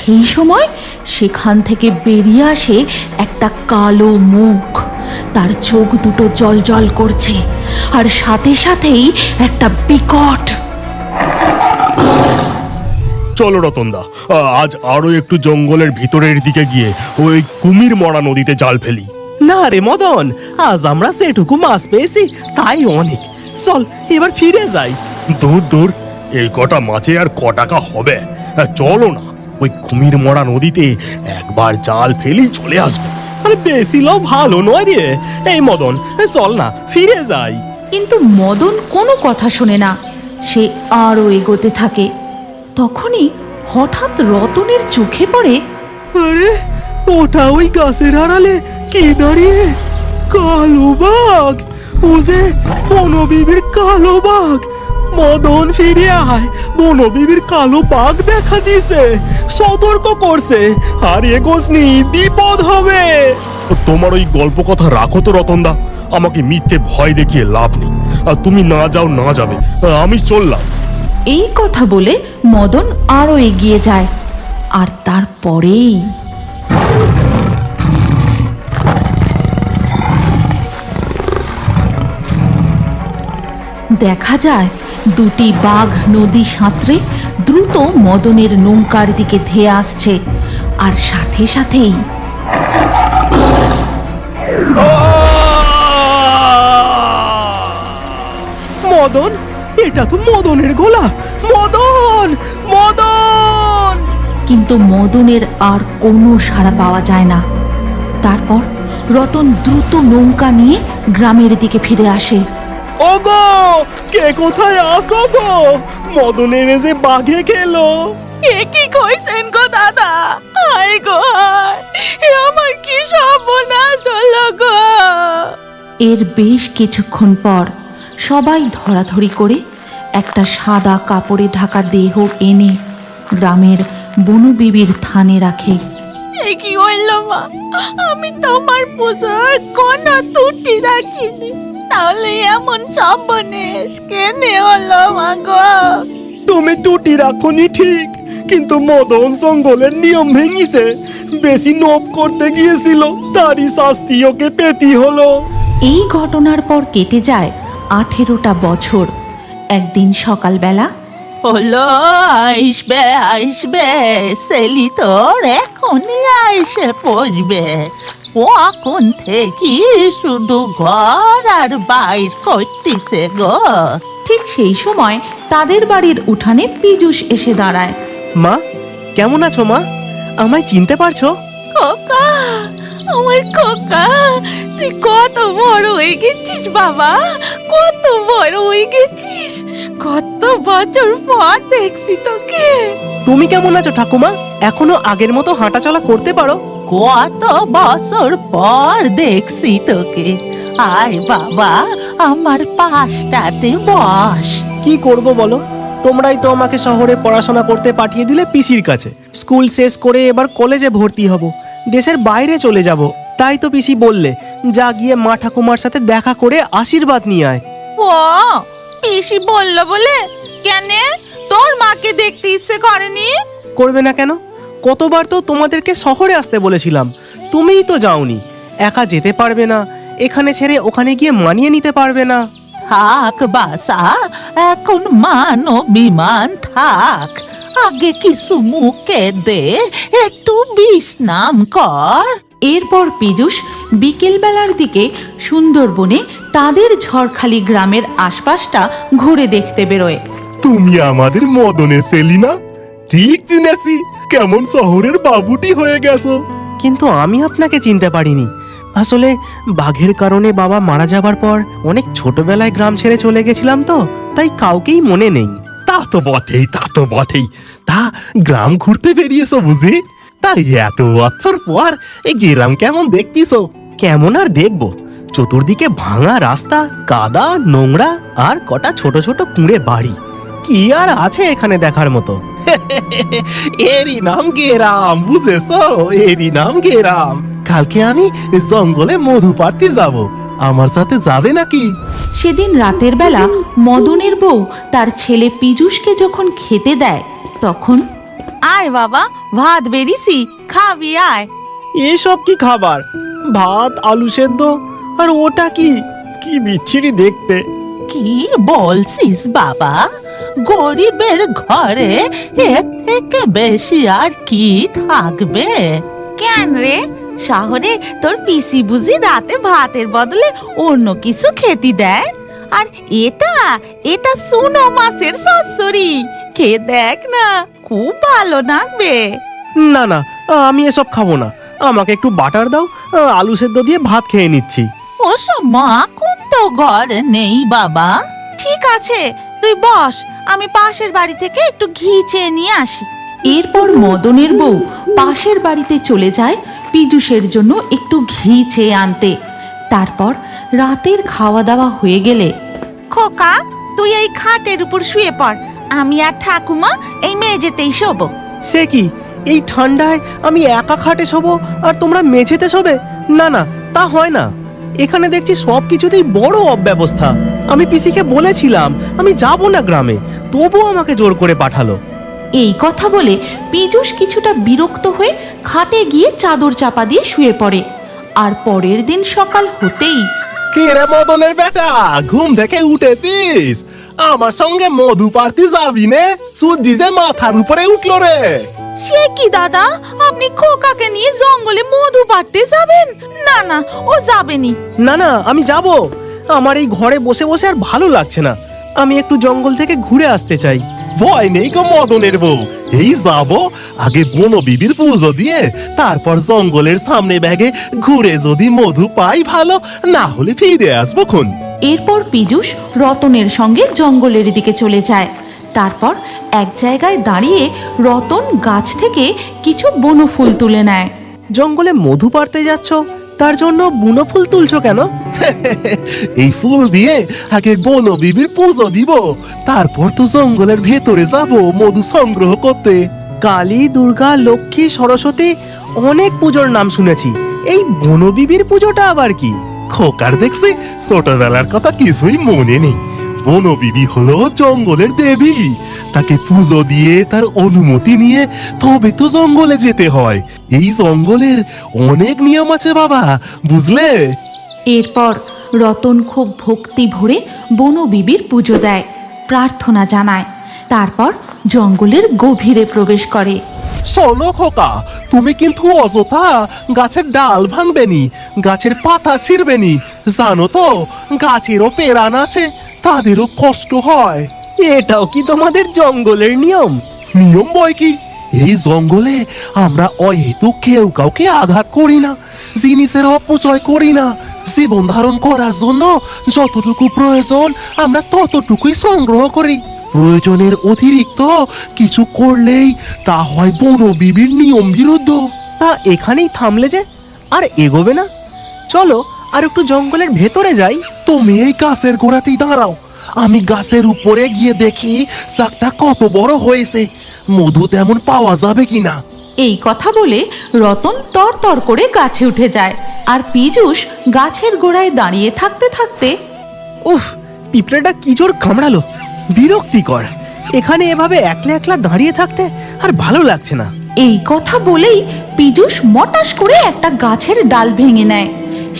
সেই সময় সেখান থেকে বেরিয়ে আসে একটা কালো মুখ। তার চোখ দুটো জ্বলজ্বল করছে, আর সাথে সাথেই একটা বিকট। চলো রতনদা, আজ আরো একটু জঙ্গলের ভিতরের দিকে গিয়ে ওই কুমির মরা নদীতে জাল ফেলি। না রে মদন, আজ আমরা সেটুকু মাছ পেয়েছি তাই অনেক। চল এবার ফিরে যাই। দূর দূর, এই কটা মাছে আর ক টাকা হবে? চলো না, ওই কুমির মরা নদীতে একবার জাল ফেলি চলে আসবে। আরে বেশি লোভ ভালো নয় রে। এই মদন, চল না ফিরে যাই। কিন্তু মদন কোনো কথা শোনে না, সে আরো এগোতে থাকে। তখনই হঠাৎ রতনের চোখে পড়ে, আরে ওটা ওই গাছের আড়ালে কি দাঁড়িয়ে? কালো বাঘ! ও যে বনবিবির কালো বাঘ। মদন ফিরে আয়, বনবিবির কালো বাঘ দেখা দিছে, সতর্ক করছে, আর এগোসনি বিপদ হবে। তোমার ওই গল্প কথা রাখো তো রতনদা, আমাকে মিথ্যে ভয় দেখিয়ে লাভ নেই। আর তুমি না যাও না যাবে, আমি চললাম। এই কথা বলে মদন আরো এগিয়ে যায়। আর তারপরেই দেখা যায় দুটি বাঘ নদী সাঁতরে দ্রুত মদনের নৌকার দিকে ধেয়ে আসছে। আর সাথে সাথেই মদন, এটা তো মদনের গলা। মদন, মদন! কিন্তু মদনের আর কোনো সাড়া পাওয়া যায় না। তারপর রতন দ্রুত নৌকা নিয়ে গ্রামের দিকে ফিরে আসে। ওগো, কে কোথায় আসো গো? মদনের যে বাঘে খেলো। এ কি কইছেন গো দাদা? হায় গো হায়, আমার কি সর্বনাশ হলো গো! এর বেশ কিছুক্ষণ পর সবাই ধরাধরি করে একটা সাদা কাপড়ে ঢাকা দেহ এনে গ্রামের বনবিবির থানে রাখে। এ কি হইল মা? আমি তোমার পূজার কোনো ত্রুটি রাখিনি, তাহলে এমন সর্বনেশ কেনে হলো মা গো? তুমি টুটি রাখনি ঠিক, কিন্তু মদন জঙ্গলের নিয়ম ভেঙেছে। বেশি নোব করতে গিয়েছিল, তারই শাস্তি ওকে পেতে হলো। এই ঘটনার পর কেটে যায় 18টা বছর। একদিন সকালবেলা, হলো আসবে আসবে, সেলি তোর এখনই আইসে পড়বে। কখন থেকে শুধু ঘর আর বাইর করতেছে গো। ঠিক সেই সময় তাদের বাড়ির উঠানে পীযূষ এসে দাঁড়ায়। মা, কেমন আছো মা? আমায় চিনতে পারছো? খোকা, আমার খোকা, তুই কত বড় হয়ে গেছিস বাবা, কত বড় হয়ে গেছিস। কত বছর পর দেখছি তোকে। তুমি কেমন আছো ঠাকুমা? এখনো আগের মতো হাঁটাচলা করতে পারো? কত বছর পর দেখছি তোকে। আয় বাবা, আমার পাশটাতে বস। কি করব বলো? তোমরাই তো আমাকে শহরে পড়াশোনা করতে পাঠিয়ে দিলে পিসির কাছে। স্কুল শেষ করে এবার কলেজে ভর্তি হব, দেশের বাইরে চলে যাব। তাই তো পিসি বললে, যা গিয়ে মা ঠাকুমার সাথে দেখা করে আশীর্বাদ নিয়ে আয়। ও পিসি বললো বলে? কেন, তোর মাকে দেখতে ইচ্ছে করেনি? করবে না কেন? কতবার তো তোমাদেরকে শহরে আসতে বলেছিলাম, তুমিই তো যাওনি। একা যেতে পারবে না, এখানে ছেড়ে ওখানে গিয়ে মানিয়ে নিতে পারবে না। থাক বাসা, এখন মান অভিমান থাক। আগে কিছু মুখে দে, একটু বিশ্রাম কর। এরপর পীযূষ বিকেলবেলার দিকে সুন্দরবনে তাদের ঝড়খালি গ্রামের আশপাশটা ঘুরে দেখতে বেরোয়। তুমি আমাদের মদনের সেলিনা? ঠিক চিনেছি, কেমন শহরের বাবুটি হয়ে গেছো। কিন্তু আমি আপনাকে চিনতে পারিনি। আসলে বাঘের কারণে বাবা মারা যাবার পর অনেক ছোটবেলায় গ্রাম ছেড়ে চলে গেছিলাম, তো তাই কাউকেই মনে নেই। তা তো বটেই, তা তো বটেই। তা গ্রাম ঘুরতে বেরিয়েছো বুঝি? তাই এত বছর পর এই গ্রাম কেমন দেখতেছো? কেমন আর দেখবো, চতুর্দিকে ভাঙা রাস্তা, কাদা, নোংরা, আর কটা ছোট ছোট কুঁড়ে বাড়ি। কি আর আছে এখানে দেখার মতো? এরই নাম গ্রাম, বুঝেছো? এরই নাম গ্রাম। কালকে আমি জঙ্গলে মধু পাড়তে যাব, আমার সাথে যাবে নাকি? সেদিন রাতের বেলা মদনের বউ তার ছেলে পীযূষকে যখন খেতে দেয়, তখন আয় বাবা, ভাত বেরিয়েছি, খাবি আয়। এসব কি খাবার? ভাত, আলু সেদ্ধ, আর ওটা কি? কি বিচ্ছিরি দেখতে। কি বলছিস বাবা? গরিবের ঘরে এর থেকে বেশি আর কি থাকবে? কেন রে, শহরে তোর পিসি বুঝি রাতে ভাতের বদলে অন্য কিছু খেতে দেয়? আর এটা এটা সুনো মাছের সসরি, খেয়ে দেখ না, খুব ভালো লাগবে। না না, আমি এসব খাবো না। আমাকে একটু বাটার দাও, আলু সেদ্ধ দিয়ে ভাত খেয়ে নিচ্ছি। ওসব মাখন তো ঘরে নেই বাবা। ঠিক আছে, তুই বস, আমি পাশের বাড়ি থেকে একটু ঘি চেয়ে নিয়ে আসি। এরপর মদনের বউ পাশের বাড়িতে চলে যায় পীযূষের জন্য একটু ঘি চেয়ে আনতে। তারপর রাতের খাওয়া দাওয়া হয়ে গেলে খোকা, তুই এই খাটের উপর শুয়ে পড়, আমি আর ঠাকুমা এই মেঝেতেই শোবো। সে কি, এই ঠান্ডায় আমি একা খাটে শোবো আর তোমরা মেঝেতে শোবে? না না, তা হয় না। এখানে দেখছি সব কিছুতেই বড় অব্যবস্থা। আমি পিসিকে বলেছিলাম আমি যাব না গ্রামে, তবুও আমাকে জোর করে পাঠালো। এই কথা বলে পীযূষ কিছুটা বিরক্ত হয়ে খাটে গিয়ে চাদর চাপা দিয়ে শুয়ে পড়ে। আর পরের দিন সকাল হতেই কে রে মদনের বেটা, ঘুম থেকে উঠেছিস? আমার সঙ্গে মধু পারতে যাবি নে? সূর্যি যে মাথার উপরে উঠলো রে। সে কি দাদা, আপনি খোকাকে নিয়ে জঙ্গলে মধু পাড়তে যাবেন? না না, ও যাবেনি। না না, আমি যাব। আমার এই ঘরে বসে বসে আর ভালো লাগছে না। আমি একটু জঙ্গল থেকে ঘুরে আসতে চাই। ভয় নেই গো মদনের বউ, এই যাবো, আগে বনো বিবির পুজো দিয়ে তারপর জঙ্গলের সামনে ব্যাগে ঘুরে যদি মধু পাই ভালো, না হলে ফিরে আসবো খন। এরপর পীযূষ রতনের সঙ্গে জঙ্গলের দিকে চলে যায়। তারপর এক জায়গায় দাঁড়িয়ে রতন গাছ থেকে কিছু বনফুল তুলে নেয়। জঙ্গলে মধু পাড়তে যাচ্ছ, তার জন্য বুনো ফুল তুলছো কেন? এই ফুল দিয়ে আগে বনো বিবির পুজো দিব, তারপর তো জঙ্গলের ভেতরে যাব মধু সংগ্রহ করতে। কালী, দুর্গা, লক্ষ্মী, সরস্বতী, অনেক পুজোর নাম শুনেছি। এই বনবিবির পুজোটা আবার কি? খোকার দেখছি ছোটবেলার কথা কিছুই মনে নেই। বনবিবি হলো জঙ্গলের দেবী, তাকে পুজো দিয়ে তার অনুমতি নিয়ে তবে তো জঙ্গলে যেতে হয়। এই জঙ্গলের অনেক নিয়ম আছে বাবা, বুঝলে? এরপর রতন খুব ভক্তি ভরে বনবিবির পুজো দেয়, প্রার্থনা জানায়। তারপর জঙ্গলের গভীরে প্রবেশ করে। শোনো খোকা, তুমি কিন্তু অযথা গাছের ডাল ভাঙবেনি, গাছের পাতা ছিঁড়বেনি। জানো তো গাছেরও পেরান আছে, তাদেরও কষ্ট হয়। এটাও কি তোমাদের জঙ্গলের নিয়ম? নিয়ম বয় কি, এই জঙ্গলে আমরা অহেতুক কেউ কাউকে আঘাত করি না, জিনিসের অপচয় করি না। জীবন ধারণ করার জন্য যতটুকু প্রয়োজন আমরা ততটুকুই সংগ্রহ করি। প্রয়োজনের অতিরিক্ত কিছু করলেই তা হয় বনবিবির নিয়ম বিরুদ্ধ। তা এখানেই থামলে যে, আর এগোবে না? চলো আর একটু জঙ্গলের ভেতরে যাই। তুমি এই গাছের গোড়াতেই দাঁড়াও, আমি গাছের উপরে গিয়ে দেখি চাকটা কত বড় হয়েছে, মধু তেমন পাওয়া যাবে কিনা। এই কথা বলে রতন তর করে গাছে উঠে যায়। আর পীযূষ গাছের গোড়ায় দাঁড়িয়ে থাকতে থাকতে উফ, পিঁপড়েটা কি জোর কামড়ালো, বিরক্তিকর। এখানে এভাবে একলা একলা দাঁড়িয়ে থাকতে আর ভালো লাগছে না। এই কথা বলেই পীযূষ মটাস করে একটা গাছের ডাল ভেঙে নেয়।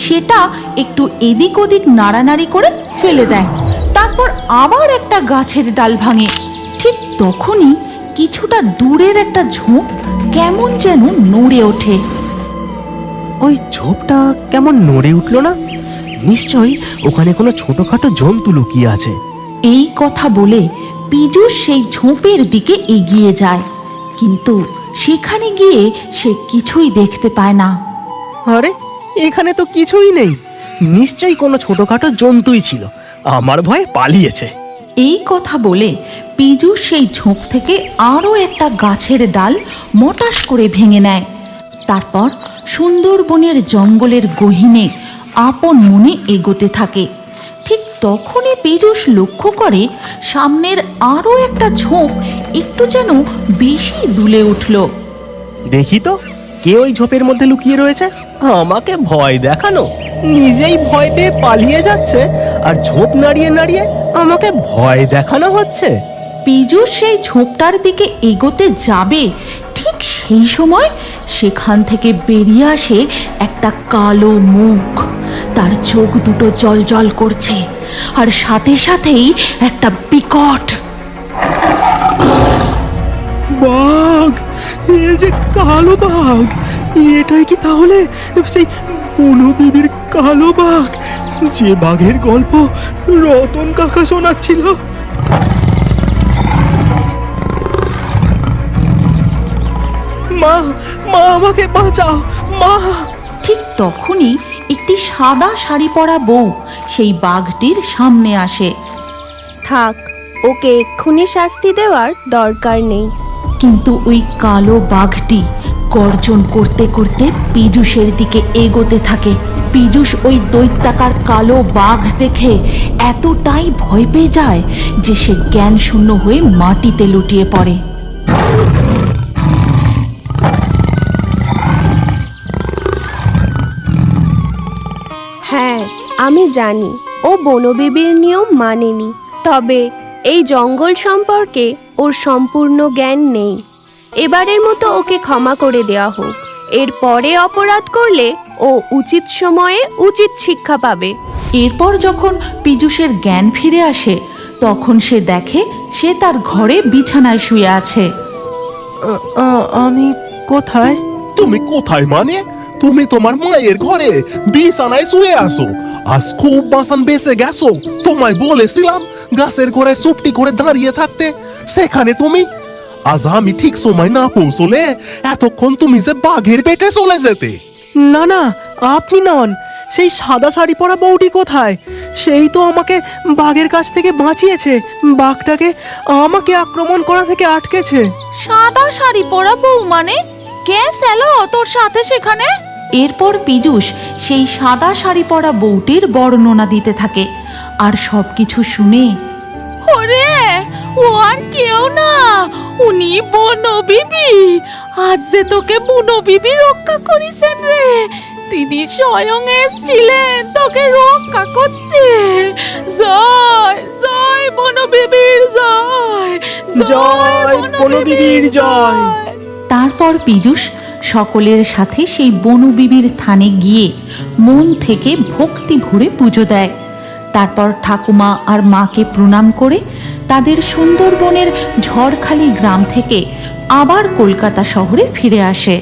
সেটা একটু এদিক ওদিক নাড়ানাড়ি করে ফেলে দেয়। তারপর আবার একটা গাছের ডাল ভাঙে। ঠিক তখনই কিছুটা দূরের একটা ঝোপ কেমন যেন নড়ে ওঠে। ওই ঝোপটা কেমন নড়ে উঠলো না? নিশ্চয়ই ওখানে কোনো ছোটখাটো জন্তু লুকিয়ে আছে। এই কথা বলে পীযূষ সেই ঝোপের দিকে এগিয়ে যায়, কিন্তু সেখানে গিয়ে সে কিছুই দেখতে পায় না। আরে, এখানে তো কিছুই নেই। নিশ্চয়ই কোনো ছোটখাটো জন্তুই ছিল, আমার ভয়ে পালিয়েছে। এই কথা বলে পীযূষ সেই ঝোপ থেকে আরও একটা গাছের ডাল মটাস করে ভেঙে নেয়। তারপর সুন্দরবনের জঙ্গলের গহীনে আপন মনে এগোতে থাকে। ঠিক তখনই পীযূষ লক্ষ্য করে সামনের আরও একটা ঝোপ একটু যেন বেশি দুলে উঠল। দেখি তো কে ওই ঝোপের মধ্যে লুকিয়ে রয়েছে। আমাকে ভয় দেখানো, নিজেই ভয় পেয়ে পালিয়ে যাচ্ছে, আর ঝোপ নাড়িয়ে নাড়িয়ে আমাকে ভয় দেখানো হচ্ছে। পীযূষ সেই ঝোপটার দিকে এগোতে যাবে, ঠিক সেই সময় সেখান থেকে বেরিয়ে আসে একটা কালো মুখ। তার চোখ দুটো জ্বলজ্বল করছে, আর সাথে সাথেই একটা বিকট বাঘ! এ যে কালো বাঘ! এটাই কি তাহলে সেই বনবিবির কালো বাঘ, যে বাঘের গল্প রতন কাকা শোনাচ্ছিল? মা, মা আমাকে বাঁচাও, মা! ঠিক তখনই একটি সাদা শাড়ি পরা বউ সেই বাঘটির সামনে আসে। থাক, ওকে এক্ষুনি শাস্তি দেওয়ার দরকার নেই। কিন্তু ওই কালো বাঘটি গর্জন করতে করতে পীযূষের দিকে এগোতে থাকে। পীযূষ ওই দৈত্যাকার কালো বাঘ দেখে এতটাই ভয় পেয়ে যায় যে সে জ্ঞান শূন্য হয়ে মাটিতে লুটিয়ে পড়ে। হ্যাঁ, আমি জানি ও বনবিবির নিয়ম মানেনি, তবে এই জঙ্গল সম্পর্কে ওর সম্পূর্ণ জ্ঞান নেই। এবারের মতো ওকে ক্ষমা করে দেওয়া হোক। এরপরে অপরাধ করলে ও উচিত সময়ে উচিত শিক্ষা পাবে। এরপর যখন পীযূষের জ্ঞান ফিরে আসে তখন সে দেখে সে তার ঘরে বিছানায় শুয়ে আছে। আমি কোথায়? তুমি কোথায় মানে? তুমি তোমার মায়ের ঘরে বিছানায় শুয়ে আসো। আজ খুব বাসন বেঁচে গেছো। তোমায় বলেছিলাম গাছের ঘরে চুপটি করে দাঁড়িয়ে থাকতে, সেখানে তুমি। আজ আমি ঠিক সময় না পৌঁছলে এতক্ষণ তুমি যে বাঘের পেটে চলে যেতে। না না, আপনি নন। সেই সাদা শাড়ি পরা বউটি কোথায়? সেই তো আমাকে বাঘের কাছ থেকে বাঁচিয়েছে, বাঘটাকে আমাকে আক্রমণ করা থেকে আটকেছে। সাদা শাড়ি পরা বউ মানে কে এলো তোর সাথে সেখানে? এরপর পীযূষ সেই সাদা শাড়ি পরা বউটির বর্ণনা দিতে থাকে, আর সবকিছু শুনে ওরে, ও আর কেউ না, উনি বনবিবি। আজ যে তোকে বনবিবি রক্ষা করেছেন রে। তিনি স্বয়ং এসেছিলেন তোকে রক্ষা করতে। জয় জয় বনবিবির জয়, জয় বনবিবির জয়। তারপর পীযূষ সকলের সাথে সেই বনবিবির থানে গিয়ে মন থেকে ভক্তি ভরে পুজো দেয়। তারপর ঠাকুমা আর মাকে প্রণাম করে তাদের সুন্দরবনের ঝড়খালি গ্রাম থেকে আবার কলকাতা শহরে ফিরে আসে।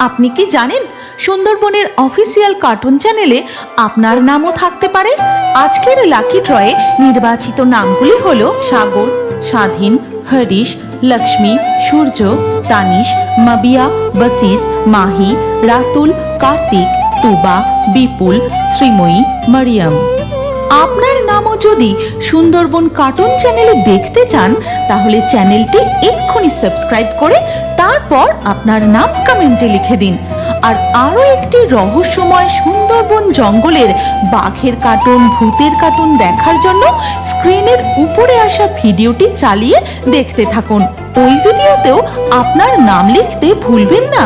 আপনি কি জানেন সুন্দরবনের অফিসিয়াল কার্টুন চ্যানেলে আপনার নামও থাকতে পারে? আজকের লাকি ড্রয়ে নির্বাচিত নামগুলি হলো সাগর, স্বাধীন, হরিশ, লক্ষ্মী, সূর্য, তানিশ, মাবিয়া, বসিস, মাহি, রাতুল, কার্তিক, তুবা, বিপুল, শ্রীময়ী, মারিয়াম। আপনার নামও যদি সুন্দরবন কার্টুন চ্যানেলে দেখতে চান তাহলে চ্যানেলটি এক্ষুনি সাবস্ক্রাইব করে তারপর আপনার নাম কমেন্টে লিখে দিন। আর আরও একটি রহস্যময় সুন্দরবন জঙ্গলের বাঘের কার্টুন, ভূতের কার্টুন দেখার জন্য স্ক্রিনের উপরে আসা ভিডিওটি চালিয়ে দেখতে থাকুন। ওই ভিডিওতেও আপনার নাম লিখতে ভুলবেন না।